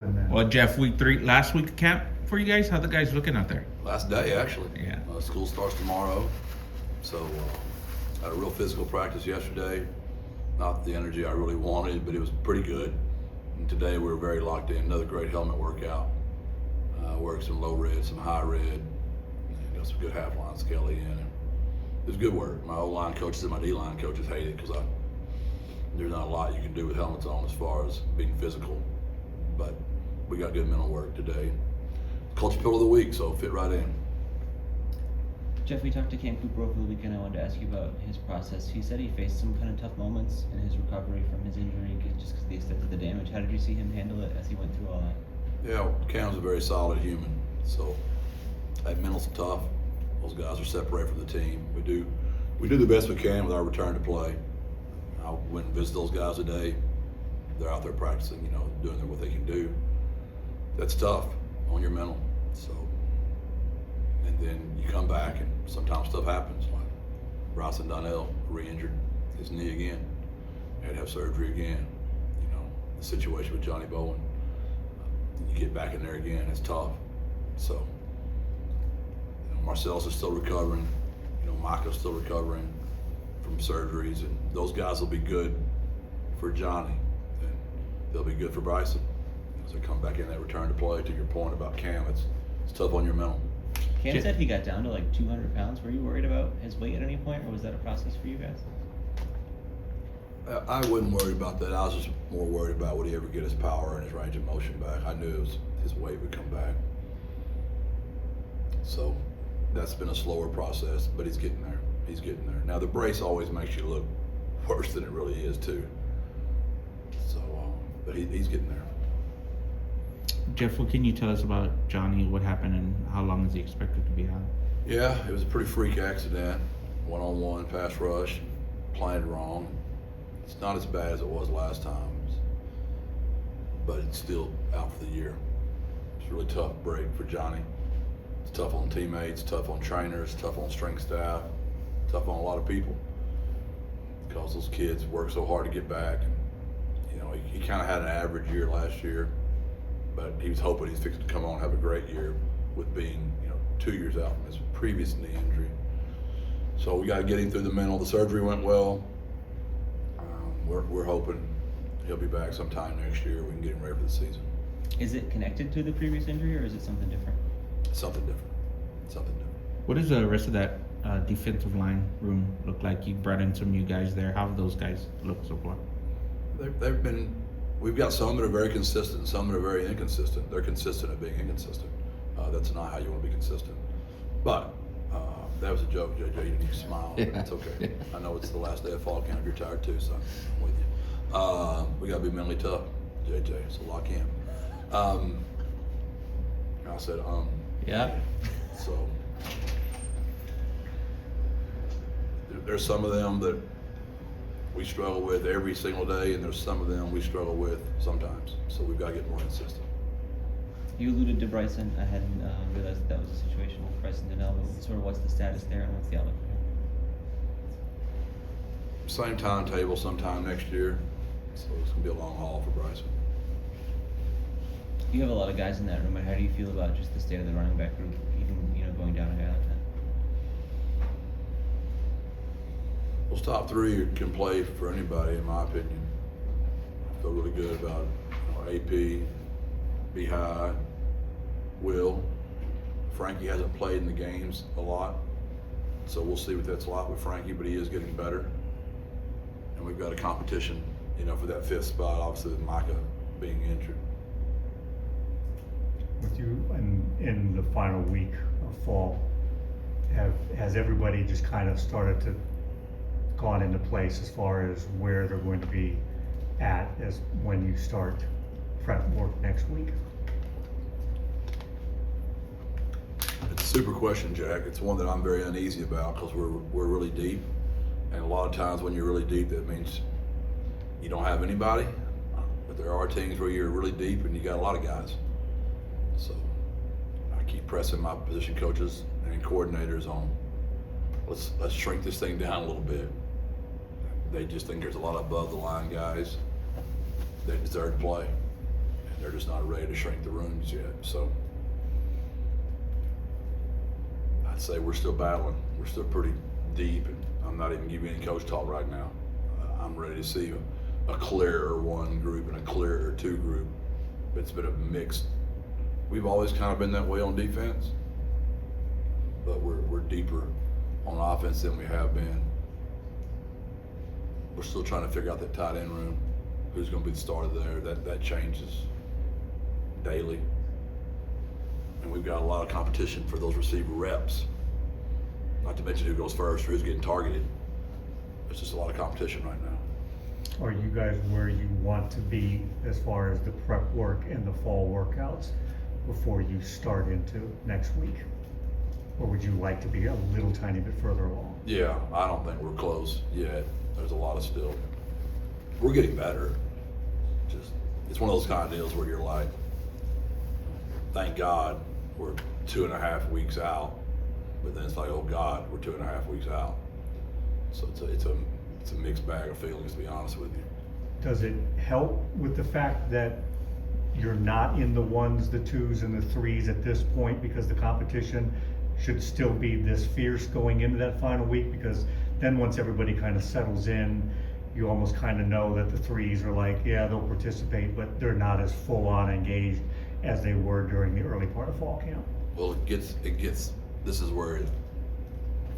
Well, Jeff, last week of camp for you guys. How the guys looking out there? Last day, actually. Yeah. School starts tomorrow, so had a real physical practice yesterday. Not the energy I really wanted, but it was pretty good. And today we were very locked in. Another great helmet workout. Worked some low red, some high red. And got some good half line scaling in. And it was good work. My O-line coaches and my D-line coaches hate it because there's not a lot you can do with helmets on as far as being physical. But we got good mental work today. Culture pill of the week, so fit right in. Jeff, we talked to Cam Cooper over the weekend. I wanted to ask you about his process. He said he faced some kind of tough moments in his recovery from his injury just because of the extent of the damage. How did you see him handle it as he went through all that? Yeah, Cam's a very solid human, so that mental's tough. Those guys are separated from the team. We do the best we can with our return to play. I went and visit those guys today. They're out there practicing, doing what they can do. That's tough on your mental. So, and then you come back and sometimes stuff happens. Like Bryson Donnell re-injured his knee again. Had to have surgery again. The situation with Johnny Bowen. You get back in there again, it's tough. So, Marcellus is still recovering. Micah's still recovering from surgeries, and those guys will be good for Johnny, and they'll be good for Bryson as they come back in that return to play. To your point about Cam, it's tough on your mental. Cam said he got down to like 200 pounds. Were you worried about his weight at any point, or was that a process for you guys? I wasn't worried about that. I was just more worried about would he ever get his power and his range of motion back. I knew his weight would come back. So that's been a slower process, but he's getting there. He's getting there. Now the brace always makes you look worse than it really is too. So, but he's getting there. Jeff, what can you tell us about Johnny? What happened and how long is he expected to be out? Yeah, it was a pretty freak accident. One-on-one pass rush, planned wrong. It's not as bad as it was last time, but it's still out for the year. It's a really tough break for Johnny. It's tough on teammates, tough on trainers, tough on strength staff, tough on a lot of people because those kids work so hard to get back. And, he kind of had an average year last year, but he was hoping he's fixing to come on and have a great year with being, 2 years out from his previous knee injury. So we got to get him through the mental. The surgery went well. We're hoping he'll be back sometime next year. We can get him ready for the season. Is it connected to the previous injury, or is it something different? Something different. Something different. What does the rest of that defensive line room look like? You brought in some new guys there. How have those guys looked so far? We've got some that are very consistent and some that are very inconsistent. They're consistent at being inconsistent. That's not how you want to be consistent. But that was a joke, JJ. You need to smile. Yeah. It's okay. Yeah. I know it's the last day of fall camp. You're tired too, so I'm with you. We got to be mentally tough, JJ, so lock in. I said, Yeah. So there's some of them that we struggle with every single day, and there's some of them we struggle with sometimes. So we've got to get more consistent. You alluded to Bryson. I hadn't realized that was a situation with Bryson Donnell, but sort of what's the status there and what's the outlook for him? Same timetable sometime next year, so it's going to be a long haul for Bryson. You have a lot of guys in that room, but how do you feel about just the state of the running back group, even going down a guy like that? Those top three can play for anybody, in my opinion. I feel really good about AP, Behi, Will. Frankie hasn't played in the games a lot, so we'll see what that's like with Frankie, but he is getting better. And we've got a competition, for that fifth spot, obviously with Micah being injured. With you in the final week of fall, has everybody just kind of started to gone into place as far as where they're going to be at as when you start prep work next week? It's a super question, Jack. It's one that I'm very uneasy about because we're really deep, and a lot of times when you're really deep, that means you don't have anybody. But there are teams where you're really deep and you got a lot of guys. So I keep pressing my position coaches and coordinators on let's shrink this thing down a little bit. They just think there's a lot of above the line guys that deserve to play. They're just not ready to shrink the rooms yet. So I'd say we're still battling. We're still pretty deep, and I'm not even giving you any coach talk right now. I'm ready to see a clearer one group and a clearer two group. It's been a mixed. We've always kind of been that way on defense, but we're deeper on offense than we have been. We're still trying to figure out that tight end room. Who's going to be the starter there? That changes daily. And we've got a lot of competition for those receiver reps. Not to mention who goes first or who's getting targeted. There's just a lot of competition right now. Are you guys where you want to be as far as the prep work and the fall workouts before you start into next week? Or would you like to be a little tiny bit further along? Yeah, I don't think we're close yet. There's a lot of still. We're getting better. Just it's one of those kind of deals where you're like, thank God we're 2.5 weeks out, but then it's like, oh God, we're 2.5 weeks out. So it's a mixed bag of feelings, to be honest with you. Does it help with the fact that you're not in the ones, the twos, and the threes at this point, because the competition should still be this fierce going into that final week? Because then once everybody kind of settles in, you almost kind of know that the threes are like, yeah, they'll participate, but they're not as full on engaged as they were during the early part of fall camp. Well, it gets. This is where it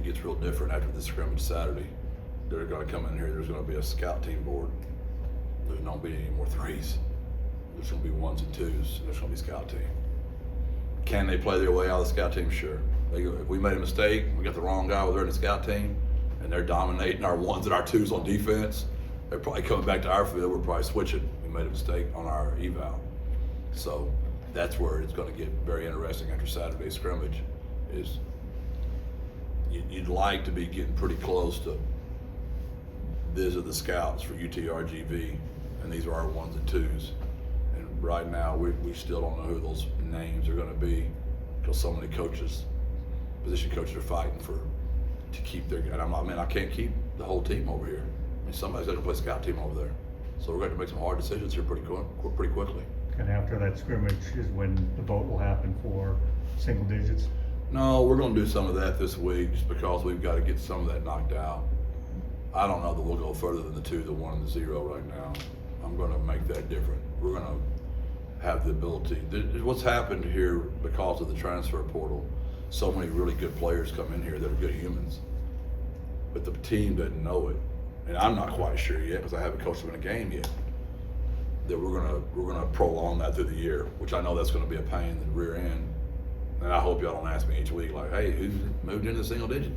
gets real different after the scrimmage Saturday. They're going to come in here. There's going to be a scout team board. There's not going to be any more threes. There's going to be ones and twos. There's going to be scout team. Can they play their way out of the scout team? Sure. If we made a mistake, we got the wrong guy, they're in the scout team, and they're dominating our ones and our twos on defense, they're probably coming back to our field. We're probably switching. We made a mistake on our eval. So that's where it's going to get very interesting after Saturday's scrimmage. Is you'd like to be getting pretty close to these are the scouts for UTRGV, and these are our ones and twos. And right now, we still don't know who those names are going to be, because so many coaches, position coaches, are fighting to keep their. And I can't keep the whole team over here. I mean, somebody's got to play scout team over there. So we're going to make some hard decisions here pretty quickly. And after that scrimmage is when the vote will happen for single digits? No, we're going to do some of that this week just because we've got to get some of that knocked out. I don't know that we'll go further than the 2, the 1, and the 0 right now. I'm going to make that different. We're going to have the ability. What's happened here because of the transfer portal, so many really good players come in here that are good humans, but the team doesn't know it. And I'm not quite sure yet because I haven't coached them in a game yet, that we're gonna prolong that through the year, which I know that's going to be a pain in the rear end. And I hope y'all don't ask me each week like, hey, who's moved into single digit?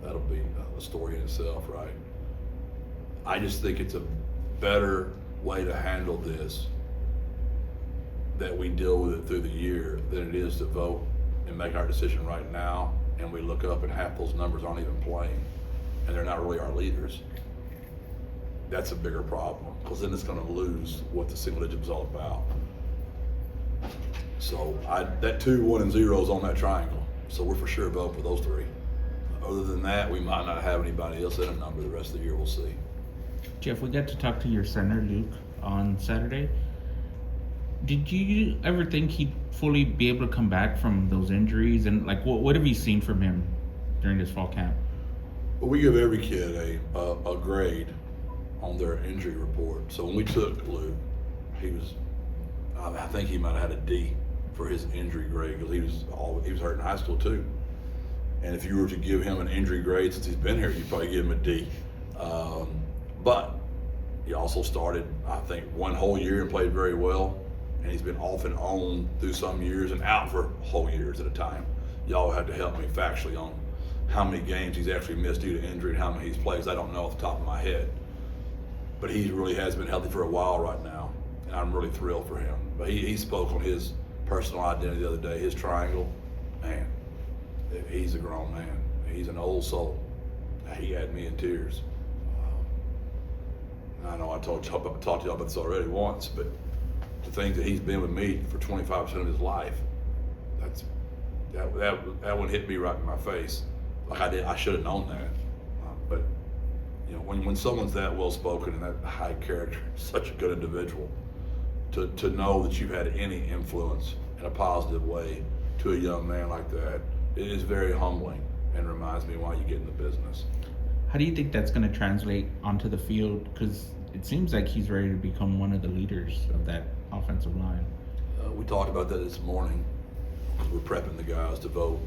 That'll be a story in itself, right? I just think it's a better way to handle this, that we deal with it through the year, than it is to vote and make our decision right now, and we look up and half those numbers aren't even playing, and they're not really our leaders. That's a bigger problem, because then it's going to lose what the single digit was all about. So that 2, 1, and 0 is on that triangle. So we're for sure voting for those 3. Other than that, we might not have anybody else in a number the rest of the year. We'll see. Jeff, we got to talk to your center, Luke, on Saturday. Did you ever think he'd fully be able to come back from those injuries? And like, what have you seen from him during this fall camp? Well, we give every kid a grade on their injury report. So when we took Luke, I think he might have had a D for his injury grade, because he was hurt in high school too. And if you were to give him an injury grade since he's been here, you'd probably give him a D. But he also started, I think, 1 whole year and played very well. And he's been off and on through some years and out for whole years at a time. Y'all had to help me factually on how many games he's actually missed due to injury and how many he's played. I don't know off the top of my head. But he really has been healthy for a while right now, and I'm really thrilled for him. But he spoke on his personal identity the other day, his triangle. Man, he's a grown man. He's an old soul. He had me in tears. I know I talked to y'all about this already once, but to think that he's been with me for 25% of his life, that one hit me right in my face. Like I should have known that. But you know, when someone's that well spoken and that high character, such a good individual, to know that you've had any influence in a positive way to a young man like that, it is very humbling and reminds me why you get in the business. How do you think that's going to translate onto the field? Because it seems like he's ready to become one of the leaders of that offensive line. We talked about that this morning because we're prepping the guys to vote.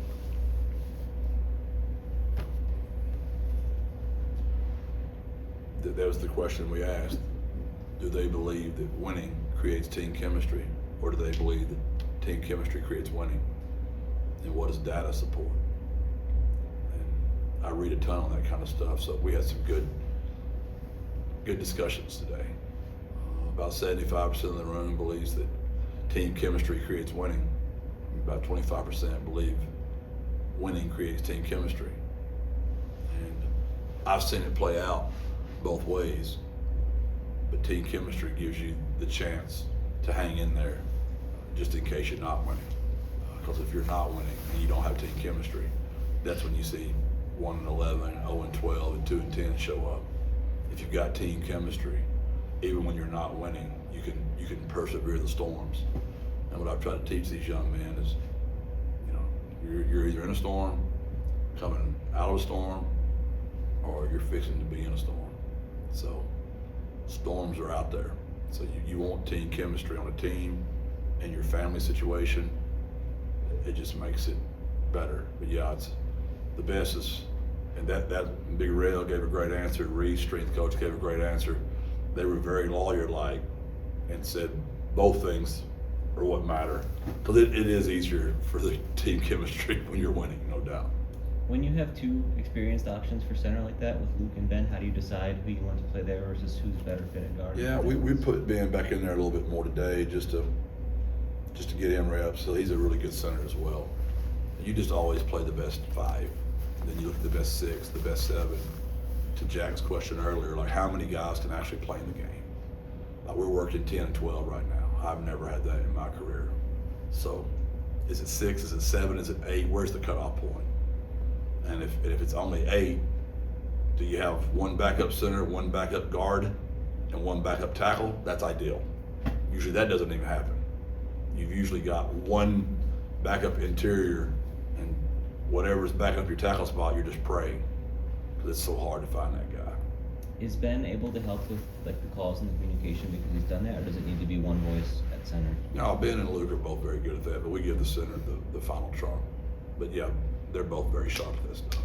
That was the question we asked. Do they believe that winning creates team chemistry, or do they believe that team chemistry creates winning? And what does data support? And I read a ton on that kind of stuff, so we had some good discussions today. About 75% of the room believes that team chemistry creates winning. About 25% believe winning creates team chemistry. And I've seen it play out both ways, but team chemistry gives you the chance to hang in there just in case you're not winning. Because if you're not winning and you don't have team chemistry, that's when you see 1-11, 0-12, and 2-10 show up. If you've got team chemistry, even when you're not winning, you can persevere the storms. And what I've tried to teach these young men is, you're either in a storm, coming out of a storm, or you're fixing to be in a storm. So storms are out there. So you want team chemistry on a team and your family situation. It just makes it better. But yeah, it's the best is, and that Big Rail gave a great answer. Reed's strength coach gave a great answer. They were very lawyer-like and said both things are what matter. Because it is easier for the team chemistry when you're winning, no doubt. When you have two experienced options for center like that with Luke and Ben, how do you decide who you want to play there versus who's better fit at guard? Yeah, we put Ben back in there a little bit more today just to get him reps. So he's a really good center as well. You just always play the best 5. Then you look at the best 6, the best 7. To Jack's question earlier, like how many guys can actually play in the game? Like we're working 10 and 12 right now. I've never had that in my career. So is it 6? Is it 7? Is it 8? Where's the cutoff point? And if it's only 8, do you have one backup center, one backup guard, and one backup tackle? That's ideal. Usually that doesn't even happen. You've usually got one backup interior, and whatever's back up your tackle spot, you're just praying, because it's so hard to find that guy. Is Ben able to help with like the calls and the communication because he's done that, or does it need to be one voice at center? No, Ben and Luke are both very good at that, but we give the center the final trump. But yeah, they're both very sharp at this stuff.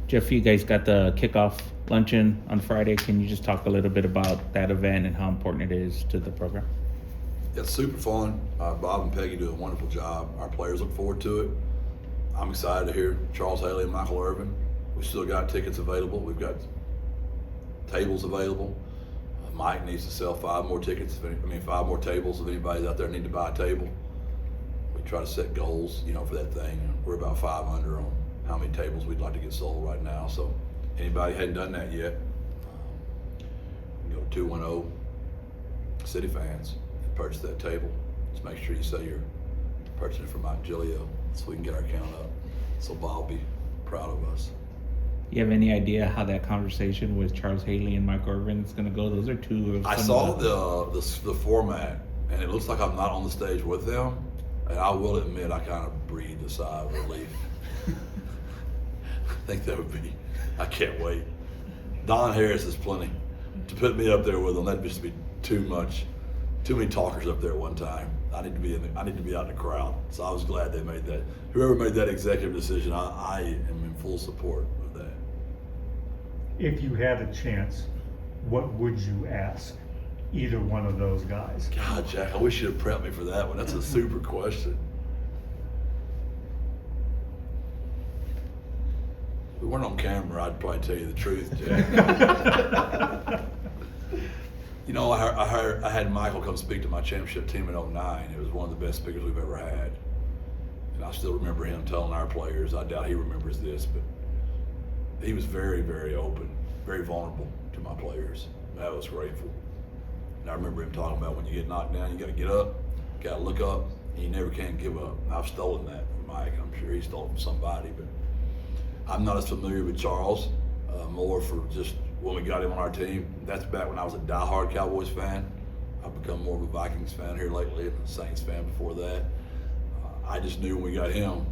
Jeff, you guys got the kickoff luncheon on Friday. Can you just talk a little bit about that event and how important it is to the program? It's super fun. Bob and Peggy do a wonderful job. Our players look forward to it. I'm excited to hear Charles Haley and Michael Irvin. We still got tickets available. We've got tables available. Mike needs to sell 5 more tickets. 5 more tables. If anybody's out there need to buy a table, we try to set goals, for that thing. We're about 5 under on how many tables we'd like to get sold right now. So anybody hadn't done that yet, go to 210 City Fans and purchase that table. Just make sure you say you're purchasing it from Mike Giglio so we can get our count up. So Bob will be proud of us. You have any idea how that conversation with Charles Haley and Mike Irvin is going to go? Those are two of I saw the format, and it looks like I'm not on the stage with them. And I will admit, I kind of breathed a sigh of relief. I think that would be, I can't wait. Don Harris is plenty. To put me up there with them, that'd just be too much. Too many talkers up there at one time. I need to be out in the crowd. So I was glad they made that. Whoever made that executive decision, I am in full support of that. If you had a chance, what would you ask either one of those guys? God, Jack, I wish you'd have prepped me for that one. That's a super question. If we weren't on camera, I'd probably tell you the truth, Jack. I had Michael come speak to my championship team in 2009. It was one of the best speakers we've ever had. And I still remember him telling our players, I doubt he remembers this, but he was very, very open, very vulnerable to my players. And I was grateful. And I remember him talking about when you get knocked down, you got to get up, got to look up, and you never can give up. And I've stolen that from Mike. I'm sure he stole it from somebody, but I'm not as familiar with Charles, more for just when we got him on our team. That's back when I was a diehard Cowboys fan. I've become more of a Vikings fan here lately, and a Saints fan before that. I just knew when we got him,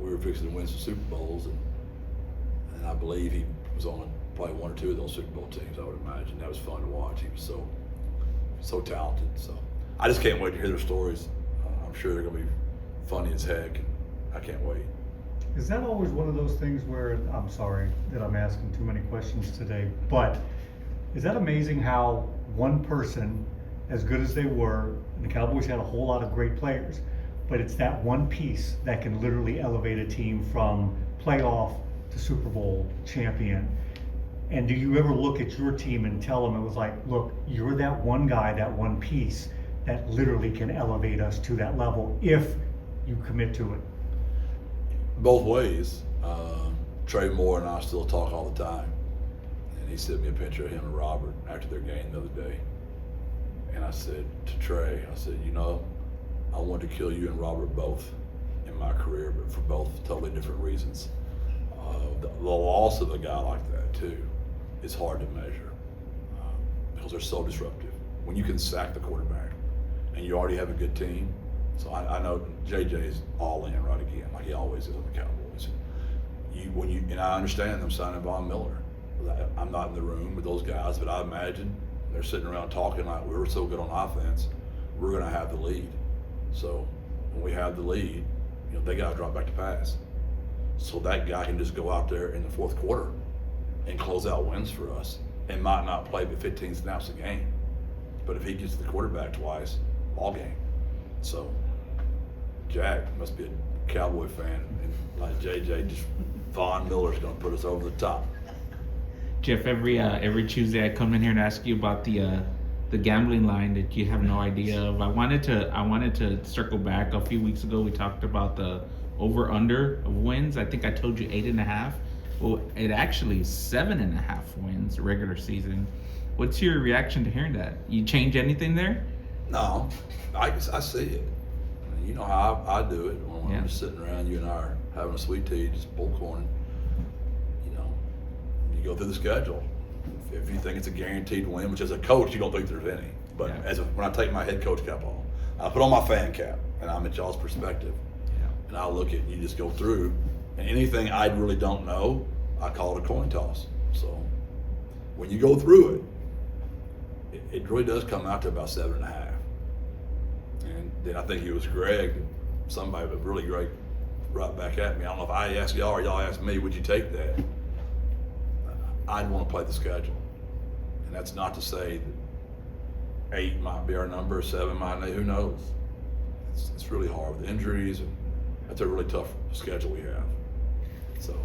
we were fixing to win some Super Bowls, and I believe he was on probably one or two of those Super Bowl teams. I would imagine that was fun to watch. He was so talented. So I just can't wait to hear their stories. I'm sure they're going to be funny as heck. And I can't wait. Is that always one of those things where, I'm sorry that I'm asking too many questions today, but is that amazing how one person, as good as they were, and the Cowboys had a whole lot of great players, but it's that one piece that can literally elevate a team from playoff to Super Bowl champion? And do you ever look at your team and tell them, it was like, look, you're that one guy, that one piece that literally can elevate us to that level if you commit to it? Both ways. Trey Moore and I still talk all the time. And he sent me a picture of him and Robert after their game the other day. And I said to Trey, I said, I wanted to kill you and Robert both in my career, but for both totally different reasons. The loss of a guy like that, too, is hard to measure because they're so disruptive. When you can sack the quarterback and you already have a good team, so I know JJ is all in right again, like he always is on the Cowboys. And I understand them signing Von Miller. I'm not in the room with those guys, but I imagine they're sitting around talking like, we were so good on offense, we're going to have the lead. So when we have the lead, they got to drop back to pass. So that guy can just go out there in the fourth quarter and close out wins for us, and might not play but 15 snaps a game. But if he gets the quarterback twice, ball game. So Jack must be a Cowboy fan, and like JJ, just Von Miller's going to put us over the top. Jeff, every Tuesday I come in here and ask you about the gambling line that you have no idea of. I wanted to circle back. A few weeks ago we talked about the over/under of wins. I think I told you 8.5. Well, it actually is 7.5 wins regular season. What's your reaction to hearing that? You change anything there? No, I see it. You know how I do it when I'm just sitting around, you and I are having a sweet tea, just bullcorning. You go through the schedule. If you think it's a guaranteed win, which as a coach you don't think there's any, but when I take my head coach cap off, I put on my fan cap, and I'm at y'all's perspective, and I look at you just go through, and anything I really don't know, I call it a coin toss. So when you go through it really does come out to about 7.5. And then I think it was Greg, somebody was really great, right back at me. I don't know if I asked y'all or y'all asked me, would you take that? I'd want to play the schedule. And that's not to say that 8 might be our number, 7 might be, who knows? It's really hard with injuries, and that's a really tough schedule we have. So,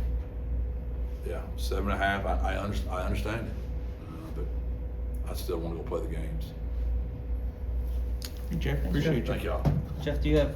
yeah, 7.5, I understand it. But I still want to go play the games. Hey, Jeff, appreciate you. Thank y'all. Jeff, do you have